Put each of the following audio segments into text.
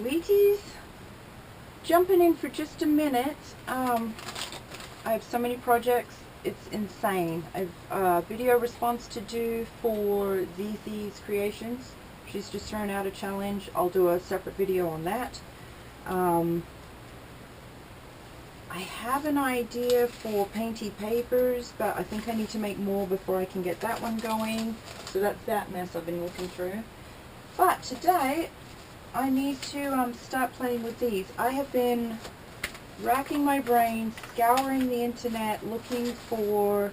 sweeties, jumping in for just a minute. I have so many projects, it's insane. I've video response to do for ZZ's Creations. She's just thrown out a challenge. I'll do a separate video on that. I have an idea for painty papers, but I think I need to make more before I can get that one going. So that's that mess I've been looking through. But today, I need to start playing with these. I have been racking my brain, scouring the internet, looking for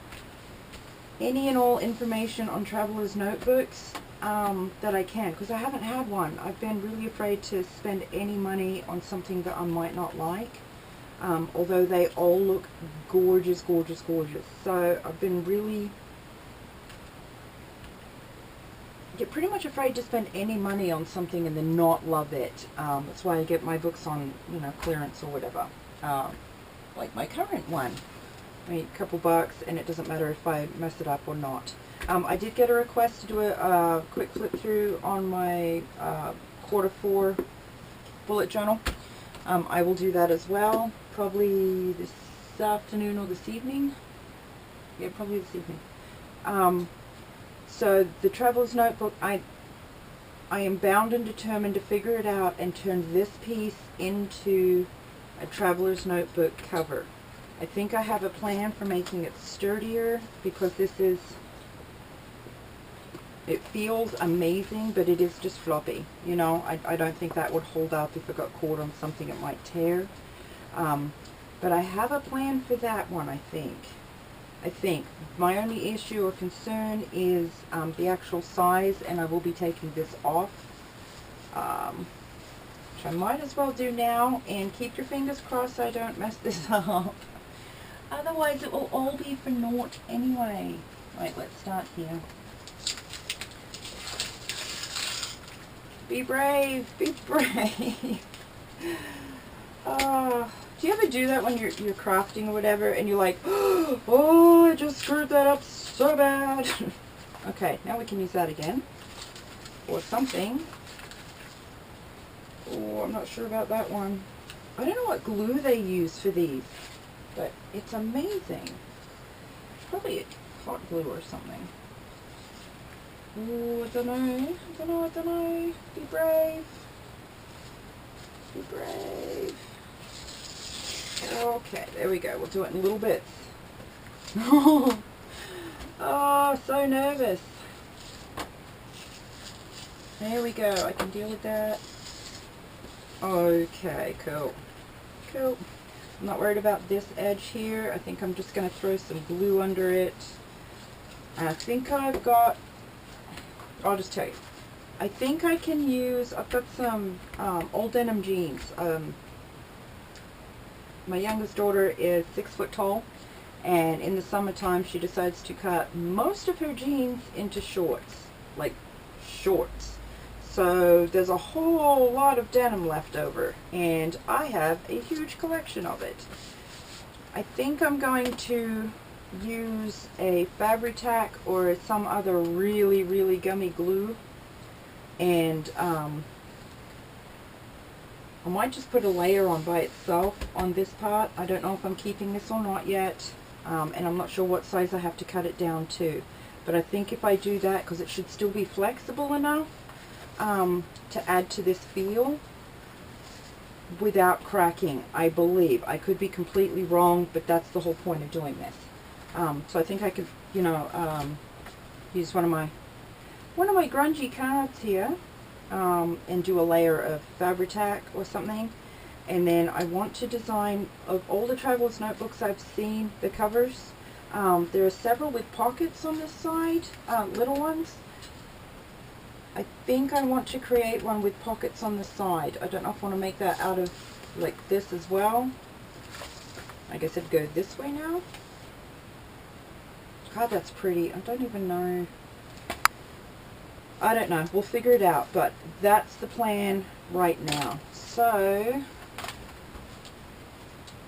any and all information on traveler's notebooks that I can, because I haven't had one. I've been really afraid to spend any money on something that I might not like. Although they all look gorgeous, gorgeous, gorgeous. So I've been really, pretty much afraid to spend any money on something and then not love it. That's why I get my books on, you know, clearance or whatever. Like my current one. I mean, a couple bucks, and it doesn't matter if I mess it up or not. I did get a request to do a quick flip through on my Q4 bullet journal. I will do that as well, probably this afternoon or this evening. Yeah, probably this evening. So the Traveler's Notebook, I am bound and determined to figure it out and turn this piece into a Traveler's Notebook cover. I think I have a plan for making it sturdier, because this is, it feels amazing, but it is just floppy. You know, I don't think that would hold up if it got caught on something it might tear. But I have a plan for that one, I think. My only issue or concern is the actual size, and I will be taking this off. Which I might as well do now, and keep your fingers crossed I don't mess this up. Otherwise it will all be for naught anyway. Right, let's start here. Be brave, be brave. Do you ever do that when you're crafting or whatever, and you're like, oh, I just screwed that up so bad. Okay, now we can use that again. Or something. Oh, I'm not sure about that one. I don't know what glue they use for these, but it's amazing. Probably hot glue or something. Oh, I don't know. Be brave. Be brave. Okay, there we go. We'll do it in little bits. Oh, so nervous. There we go. I can deal with that. Okay, cool. Cool. I'm not worried about this edge here. I think I'm just going to throw some glue under it. I think I've got, I'll just tell you. I think I can use, I've got some old denim jeans. My youngest daughter is 6 foot tall, and in the summertime she decides to cut most of her jeans into shorts, like shorts. So there's a whole lot of denim left over, and I have a huge collection of it. I think I'm going to use a Fabri-Tac or some other really, really gummy glue, and I might just put a layer on by itself on this part. I don't know if I'm keeping this or not yet, and I'm not sure what size I have to cut it down to. But I think if I do that, because it should still be flexible enough to add to this feel without cracking, I believe. I could be completely wrong, but that's the whole point of doing this. So I think I could, you know, use one of my grungy cards here. And do a layer of Fabri-Tac or something, and then I want to design, of all the Traveler's Notebooks I've seen, the covers, there are several with pockets on this side, little ones. I think I want to create one with pockets on the side. I don't know if I want to make that out of like this as well. I guess it'd go this way now. God, that's pretty. I don't even know. I don't know. We'll figure it out, but that's the plan right now. So,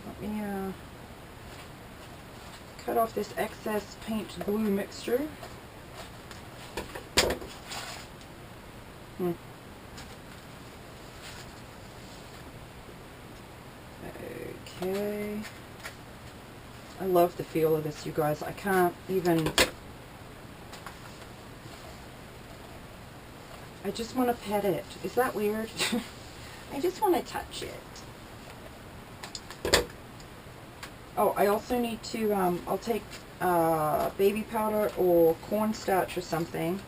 let me cut off this excess paint glue mixture. Okay. I love the feel of this, you guys. I can't even... I just want to pet it. Is that weird? I just want to touch it. Oh, I also need to, I'll take baby powder or cornstarch or something,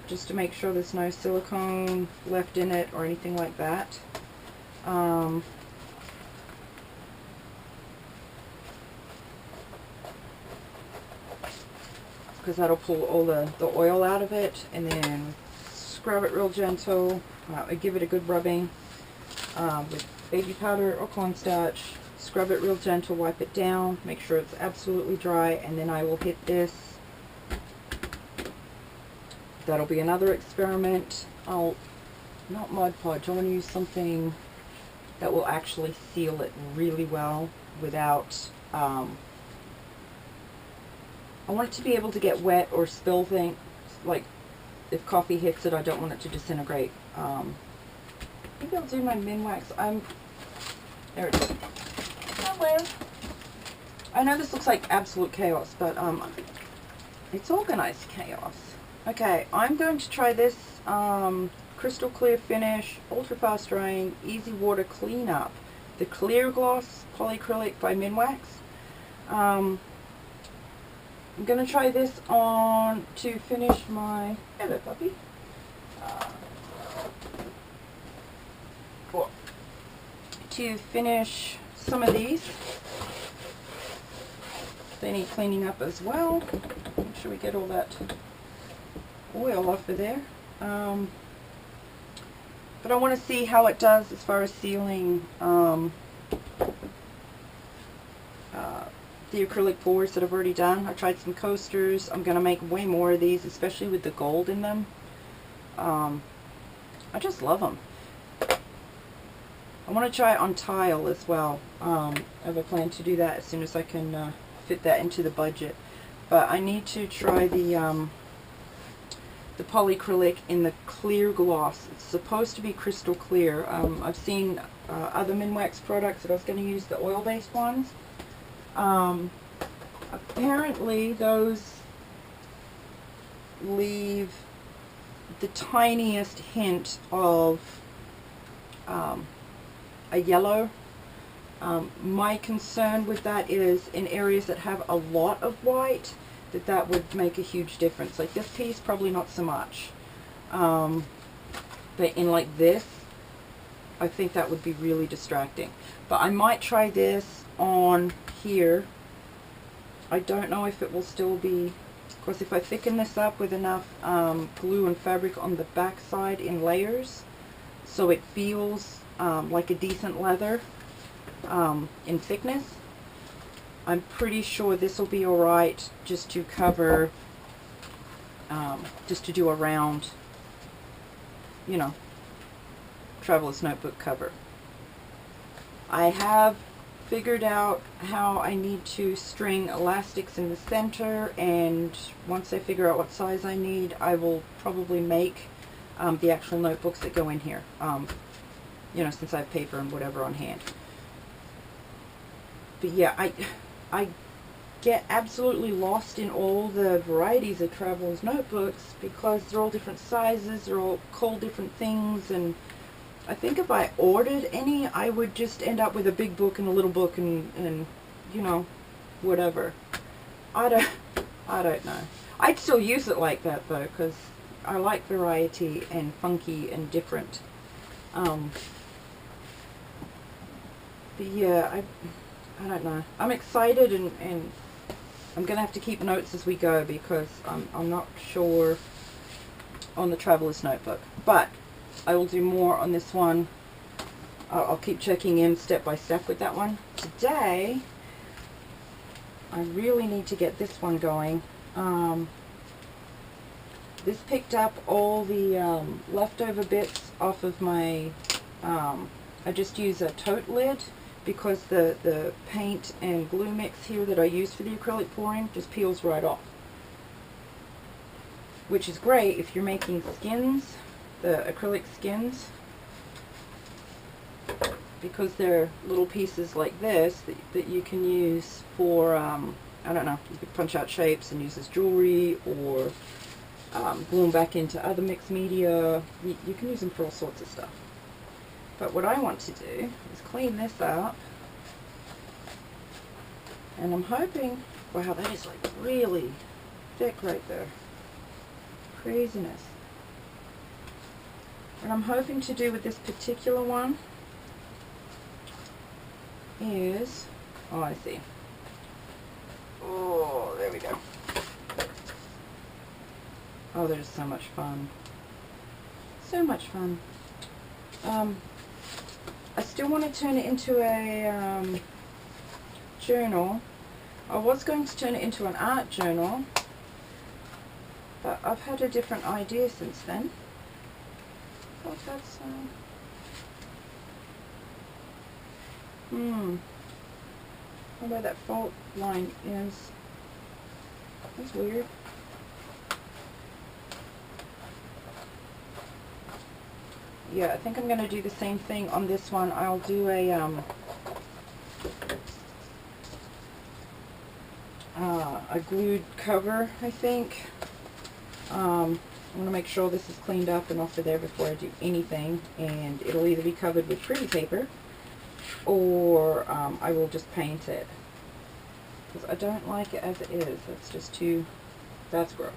just to make sure there's no silicone left in it or anything like that. Because that'll pull all the oil out of it, and then scrub it real gentle. I give it a good rubbing with baby powder or cornstarch. Scrub it real gentle, wipe it down, make sure it's absolutely dry, and then I will hit this. That'll be another experiment. Not Mod Podge, I want to use something that will actually seal it really well without, I want it to be able to get wet or spill things, like if coffee hits it, I don't want it to disintegrate. Maybe I'll do my Minwax. There it is. Somewhere. I know this looks like absolute chaos, but it's organized chaos. Okay, I'm going to try this crystal clear finish, ultra fast drying, easy water cleanup, the clear gloss polyacrylic by Minwax. I'm going to try this on to finish my... Hello, puppy. To finish some of these. They need cleaning up as well. Make sure we get all that oil off of there. But I want to see how it does as far as sealing the acrylic pours that I've already done. I tried some coasters. I'm going to make way more of these, especially with the gold in them. I just love them. I want to try it on tile as well. I have a plan to do that as soon as I can fit that into the budget. But I need to try the polyacrylic in the clear gloss. It's supposed to be crystal clear. I've seen other Minwax products that I was going to use the oil-based ones. Apparently those leave the tiniest hint of a yellow. My concern with that is in areas that have a lot of white, that would make a huge difference. Like this piece, probably not so much. But in like this, I think that would be really distracting. But I might try this on here. I don't know if it will still be, of course, if I thicken this up with enough glue and fabric on the back side in layers, so it feels like a decent leather in thickness, I'm pretty sure this will be alright just to cover, just to do a round, you know, traveler's notebook cover. I have figured out how I need to string elastics in the center, and once I figure out what size I need, I will probably make the actual notebooks that go in here, you know, since I have paper and whatever on hand. But yeah, I get absolutely lost in all the varieties of traveler's notebooks because they're all different sizes, they're all called different things, and I think if I ordered any, I would just end up with a big book and a little book and you know, whatever. I don't know. I'd still use it like that though, because I like variety and funky and different. But yeah, I don't know. I'm excited, and I'm gonna have to keep notes as we go because I'm not sure on the traveler's notebook, but I will do more on this one. I'll keep checking in step by step with that one. Today, I really need to get this one going. This picked up all the leftover bits off of my, I just use a tote lid because the paint and glue mix here that I use for the acrylic pouring just peels right off. Which is great if you're making skins, the acrylic skins, because they're little pieces like this that you can use for, I don't know, you could punch out shapes and use as jewelry, or glue them back into other mixed media. You can use them for all sorts of stuff. But what I want to do is clean this up, and I'm hoping, wow, that is like really thick right there. Craziness. What I'm hoping to do with this particular one is, oh, I see. Oh, there we go. Oh, there's so much fun. So much fun. I still want to turn it into a journal. I was going to turn it into an art journal, but I've had a different idea since then. Oh, that's where that fault line is. That's weird. Yeah, I think I'm going to do the same thing on this one. I'll do a glued cover, I think. I want to make sure this is cleaned up and off of there before I do anything, and it'll either be covered with pretty paper or I will just paint it, because I don't like it as it is. That's just too, that's gross.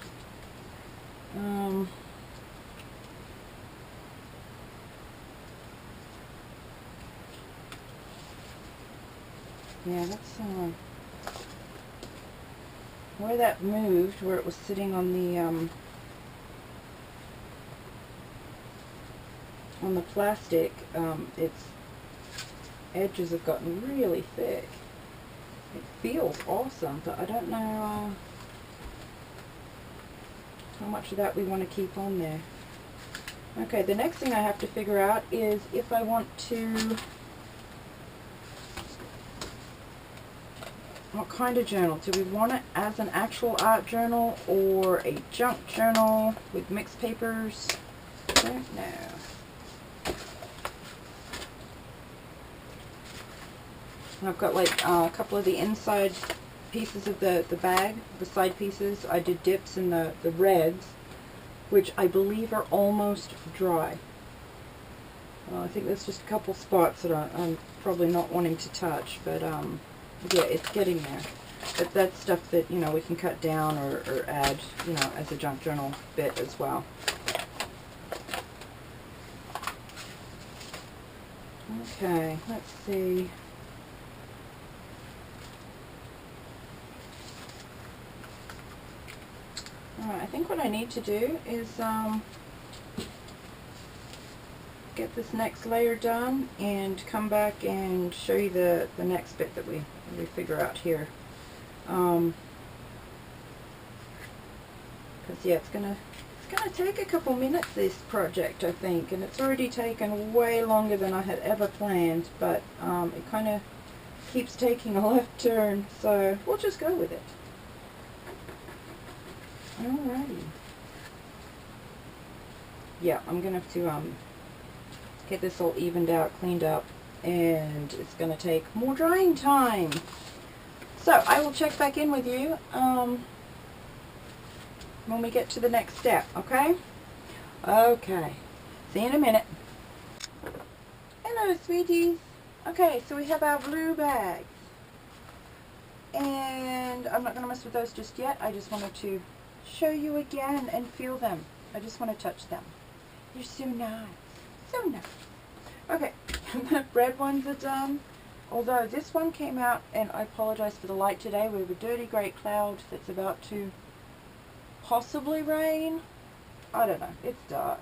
Yeah, that's where that moved, where it was sitting on the plastic. Its edges have gotten really thick. It feels awesome, but I don't know how much of that we want to keep on there. Okay, the next thing I have to figure out is if I want to, what kind of journal? Do we want it as an actual art journal or a junk journal with mixed papers? I don't know. I've got like a couple of the inside pieces of the bag, the side pieces. I did dips in the reds, which I believe are almost dry. I think there's just a couple spots that I'm probably not wanting to touch, but yeah, it's getting there. But that's stuff that, you know, we can cut down or add, you know, as a junk journal bit as well. Okay, let's see. Alright, I think what I need to do is get this next layer done and come back and show you the next bit that we figure out here. Because yeah, it's gonna take a couple minutes, this project, I think, and it's already taken way longer than I had ever planned, but it kind of keeps taking a left turn, so we'll just go with it. Alrighty. Yeah, I'm gonna have to get this all evened out, cleaned up, and it's gonna take more drying time. So I will check back in with you when we get to the next step, okay? Okay. See you in a minute. Hello, sweeties. Okay, so we have our blue bags. And I'm not going to mess with those just yet. I just wanted to show you again and feel them. I just want to touch them. You're so nice. So nice. Okay, the red ones are done. Although this one came out, and I apologize for the light today. We have a dirty grey cloud that's about to possibly rain. I don't know. It's dark.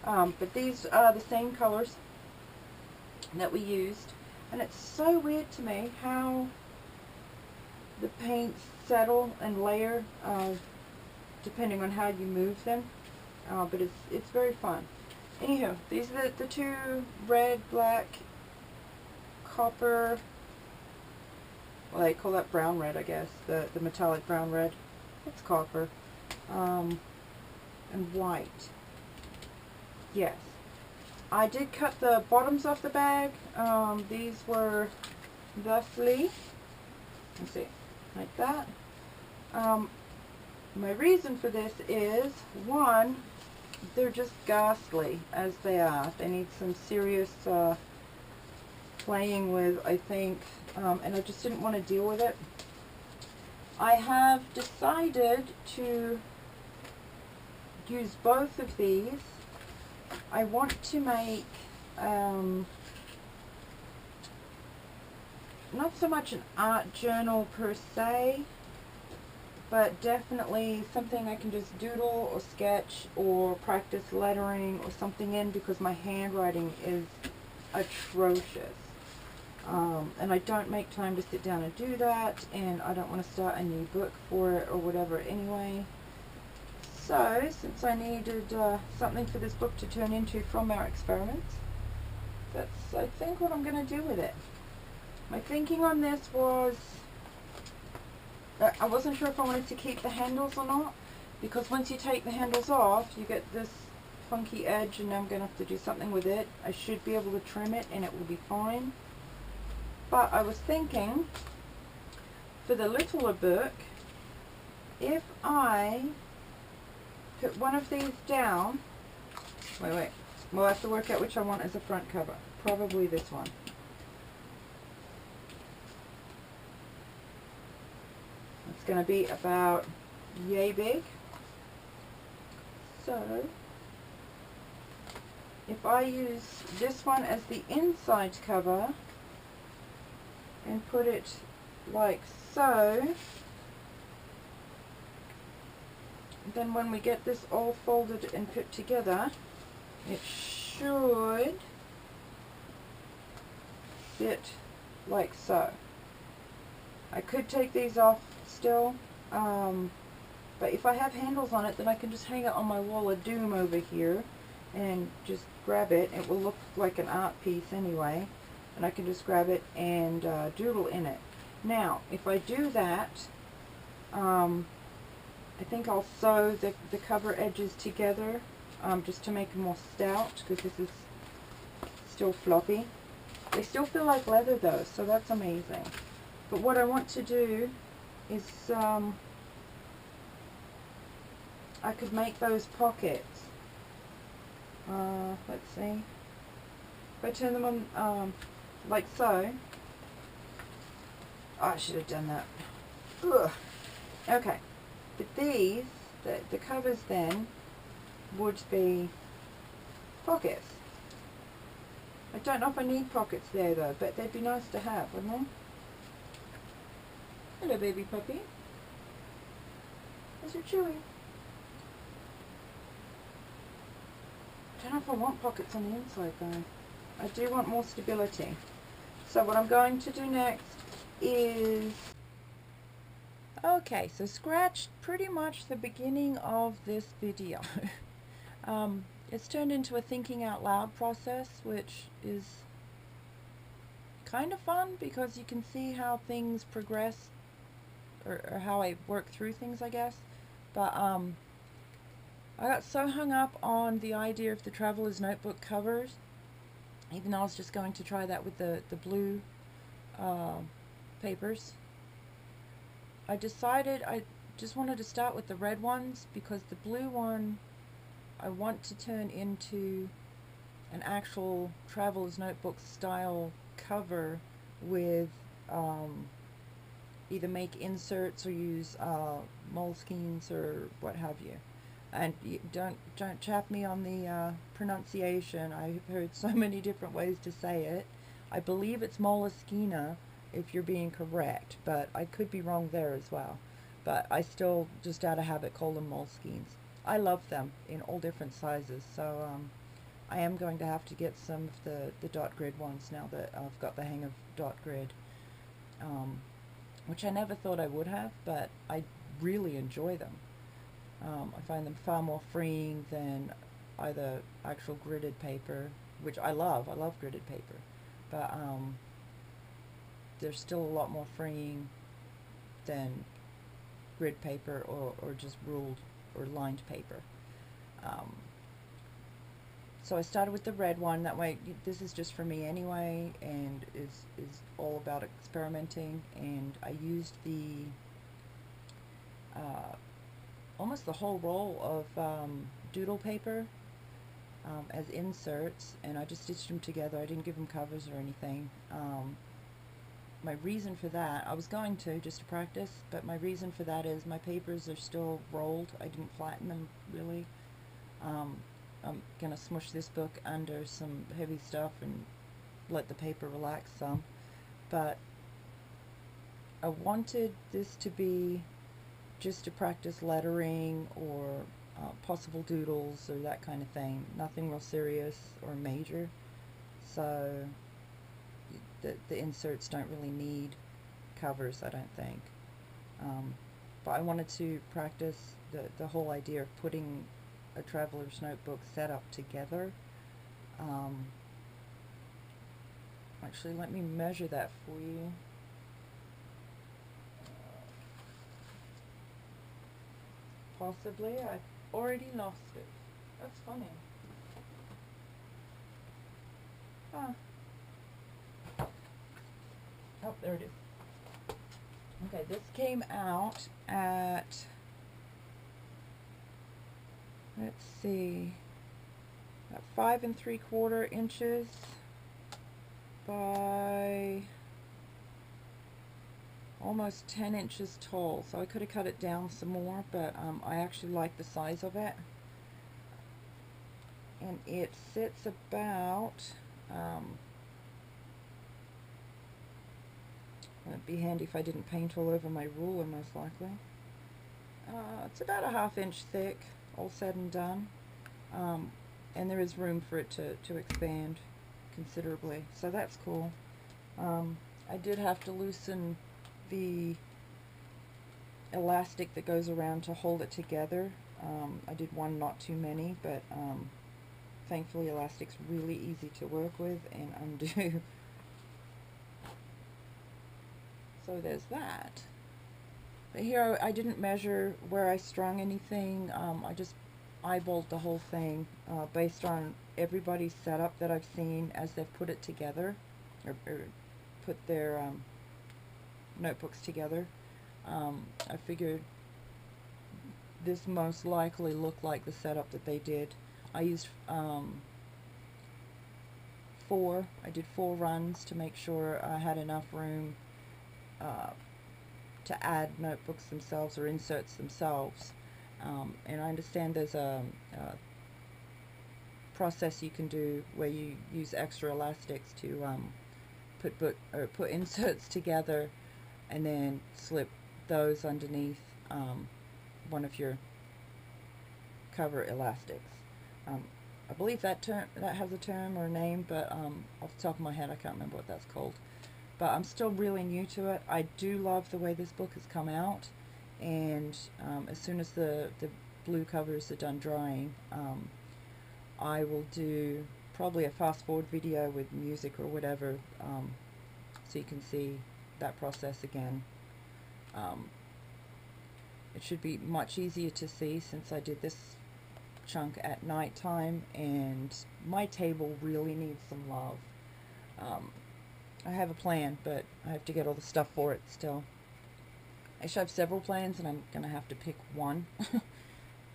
But these are the same colors that we used. And it's so weird to me how the paints settle and layer depending on how you move them. But it's very fun. Anywho, these are the two red, black, copper, well, they call that brown red, I guess, the metallic brown red. It's copper. And white. Yes. I did cut the bottoms off the bag. These were thusly, let's see, like that. My reason for this is, one, they're just ghastly as they are. They need some serious playing with, I think, and I just didn't want to deal with it. I have decided to use both of these. I want to make not so much an art journal per se, but definitely something I can just doodle or sketch or practice lettering or something in, because my handwriting is atrocious. And I don't make time to sit down and do that, and I don't want to start a new book for it or whatever anyway. So, since I needed something for this book to turn into from our experiments, that's, I think, what I'm going to do with it. My thinking on this was, I wasn't sure if I wanted to keep the handles or not, because once you take the handles off, you get this funky edge, and I'm going to have to do something with it. I should be able to trim it, and it will be fine. But I was thinking, for the littler book, if I put one of these down, wait, we'll have to work out which I want as a front cover. Probably this one. It's going to be about yay big. So, if I use this one as the inside cover and put it like so, then when we get this all folded and put together, it should sit like so. I could take these off still, but if I have handles on it, then I can just hang it on my wall of doom over here and just grab it. It will look like an art piece anyway, and I can just grab it and doodle in it. Now, if I do that, I think I'll sew the cover edges together just to make them more stout, because this is still floppy. They still feel like leather though, so that's amazing. But what I want to do is I could make those pockets. Let's see. If I turn them on like so. Oh, I should have done that. Ugh. Okay. But these, the covers then, would be pockets. I don't know if I need pockets there though, but they'd be nice to have, wouldn't they? Hello, baby puppy. How's your chewy? I don't know if I want pockets on the inside though. I do want more stability. So what I'm going to do next is... Okay, so scratched pretty much the beginning of this video. It's turned into a thinking out loud process, which is kind of fun because you can see how things progress, or how I work through things, I guess. But I got so hung up on the idea of the Traveler's Notebook covers, even though I was just going to try that with the blue papers. I decided I just wanted to start with the red ones, because the blue one I want to turn into an actual Traveler's Notebook style cover with either make inserts or use moleskines or what have you. And don't chap me on the pronunciation. I've heard so many different ways to say it. I believe it's moleskina if you're being correct, but I could be wrong there as well. But I still, just out of habit, call them moleskines. I love them in all different sizes, so I am going to have to get some of the dot grid ones now that I've got the hang of dot grid, which I never thought I would have, but I really enjoy them. I find them far more freeing than either actual gridded paper, which I love gridded paper, but they're still a lot more freeing than grid paper or just ruled or lined paper. So I started with the red one. That way, this is just for me anyway, and is all about experimenting. And I used the almost the whole roll of doodle paper as inserts, and I just stitched them together. I didn't give them covers or anything. My reason for that, I was going to just to practice, but my reason for that is my papers are still rolled. I didn't flatten them really. I'm gonna smush this book under some heavy stuff and let the paper relax some, but I wanted this to be just to practice lettering or possible doodles or that kind of thing. Nothing real serious or major. So the inserts don't really need covers, I don't think. But I wanted to practice the whole idea of putting a traveler's notebook setup together. Actually, let me measure that for you. Possibly. I've already lost it. That's funny. Ah. Oh, there it is. Okay, this came out at, let's see, at 5 3/4 inches by almost 10 inches tall. So I could have cut it down some more, but I actually like the size of it. And it sits about, it'd be handy if I didn't paint all over my ruler, most likely. It's about a 1/2 inch thick, all said and done. And there is room for it to expand considerably, so that's cool. I did have to loosen the elastic that goes around to hold it together. I did one, not too many, but thankfully elastic's really easy to work with and undo. So there's that. But here I didn't measure where I strung anything. I just eyeballed the whole thing based on everybody's setup that I've seen as they've put it together, or put their notebooks together. I figured this most likely looked like the setup that they did. I used I did 4 runs to make sure I had enough room to add notebooks themselves or inserts themselves. And I understand there's a process you can do where you use extra elastics to put inserts together and then slip those underneath one of your cover elastics. I believe that has a term or a name, but off the top of my head I can't remember what that's called. But I'm still really new to it. I do love the way this book has come out, and as soon as the blue covers are done drying, I will do probably a fast forward video with music or whatever, so you can see that process again. It should be much easier to see since I did this chunk at night time, and my table really needs some love. I have a plan, but I have to get all the stuff for it still. I should have several plans, and I'm gonna have to pick one.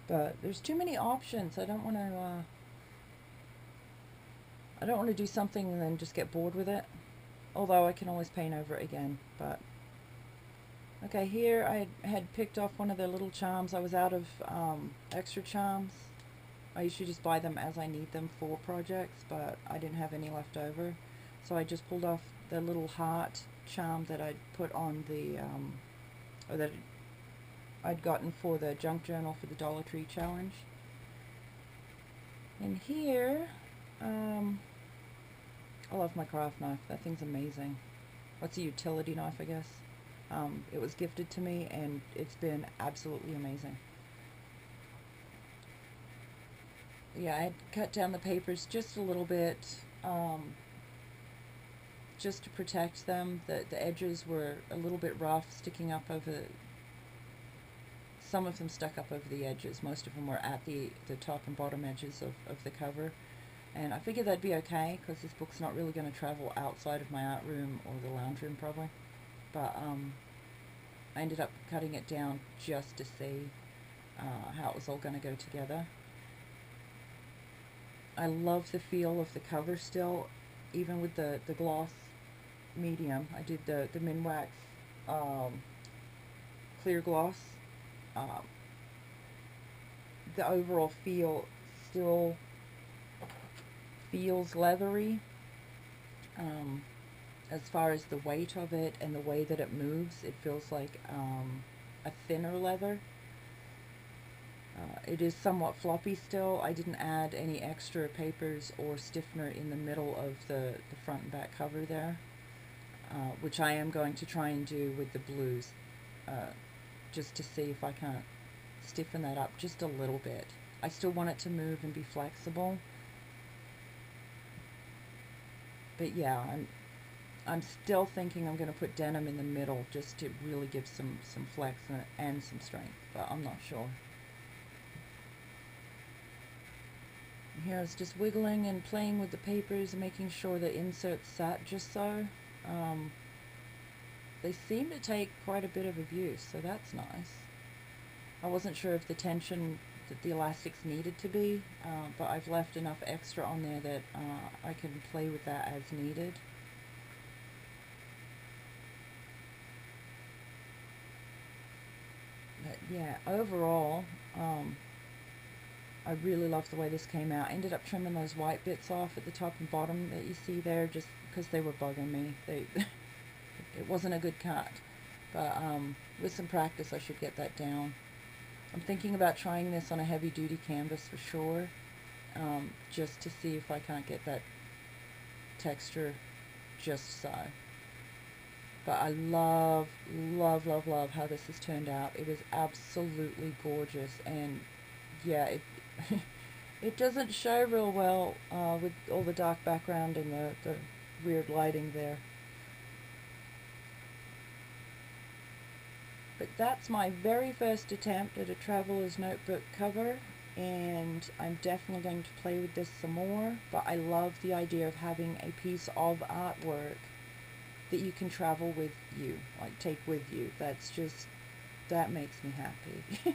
But there's too many options. I don't want to do something and then just get bored with it. Although I can always paint over it again. But okay, here I had picked off one of the little charms. I was out of extra charms. I usually just buy them as I need them for projects, but I didn't have any left over. So I just pulled off the little heart charm that I'd put on the, or that I'd gotten for the junk journal for the Dollar Tree challenge. And here, I love my craft knife. That thing's amazing. What's a utility knife, I guess. It was gifted to me, and it's been absolutely amazing. Yeah, I had cut down the papers just a little bit, just to protect them. The edges were a little bit rough, sticking up over, some of them stuck up over the edges. Most of them were at the top and bottom edges of the cover. And I figured that'd be okay because this book's not really going to travel outside of my art room or the lounge room probably. But I ended up cutting it down just to see how it was all going to go together. I love the feel of the cover still, even with the gloss medium. I did the Minwax clear gloss. The overall feel still feels leathery. As far as the weight of it and the way that it moves, it feels like a thinner leather. It is somewhat floppy still. I didn't add any extra papers or stiffener in the middle of the front and back cover there, which I am going to try and do with the blues, just to see if I can't stiffen that up just a little bit. I still want it to move and be flexible, but yeah, I'm still thinking I'm going to put denim in the middle just to really give some flex and some strength, but I'm not sure. Here I was just wiggling and playing with the papers and making sure the inserts sat just so. They seem to take quite a bit of abuse, so that's nice. I wasn't sure if the tension that the elastics needed to be, but I've left enough extra on there that I can play with that as needed. But yeah, overall, I really love the way this came out. I ended up trimming those white bits off at the top and bottom that you see there just because they were bugging me. It wasn't a good cut, but with some practice I should get that down. I'm thinking about trying this on a heavy duty canvas for sure, just to see if I can't get that texture just so. But I love, love, love, love how this has turned out. It is absolutely gorgeous, and yeah, it doesn't show real well with all the dark background and the weird lighting there. But that's my very first attempt at a traveler's notebook cover, and I'm definitely going to play with this some more. But I love the idea of having a piece of artwork that you can travel with you, like take with you. That makes me happy.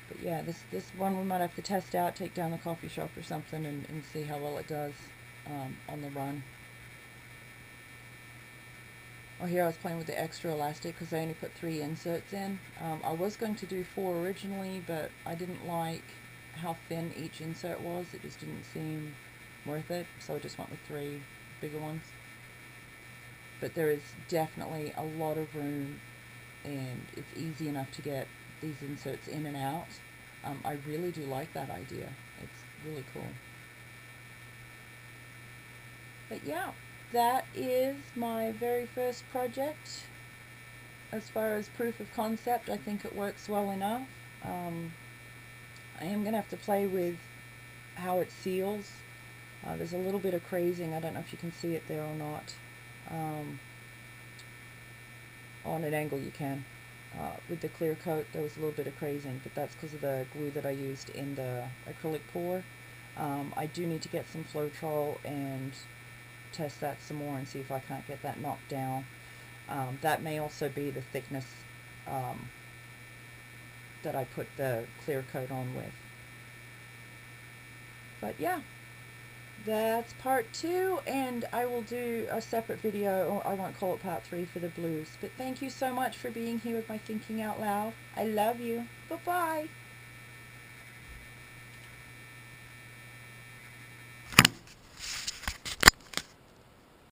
But yeah, this one we might have to test out, take down the coffee shop or something and see how well it does on the run. Oh, here I was playing with the extra elastic because I only put 3 inserts in. I was going to do 4 originally, but I didn't like how thin each insert was. It just didn't seem worth it, so I just went with 3 bigger ones. But there is definitely a lot of room, and it's easy enough to get these inserts in and out. I really do like that idea. It's really cool. But yeah, that is my very first project. As far as proof of concept, I think it works well enough. I am going to have to play with how it seals. There's a little bit of crazing. I don't know if you can see it there or not. On an angle you can. With the clear coat there was a little bit of crazing, but that's because of the glue that I used in the acrylic pour. I do need to get some Floetrol and test that some more and see if I can't get that knocked down. That may also be the thickness that I put the clear coat on with. But yeah, that's part 2, and I will do a separate video, or I won't call it part 3 for the blues. But thank you so much for being here with my Thinking Out Loud. I love you. Bye-bye.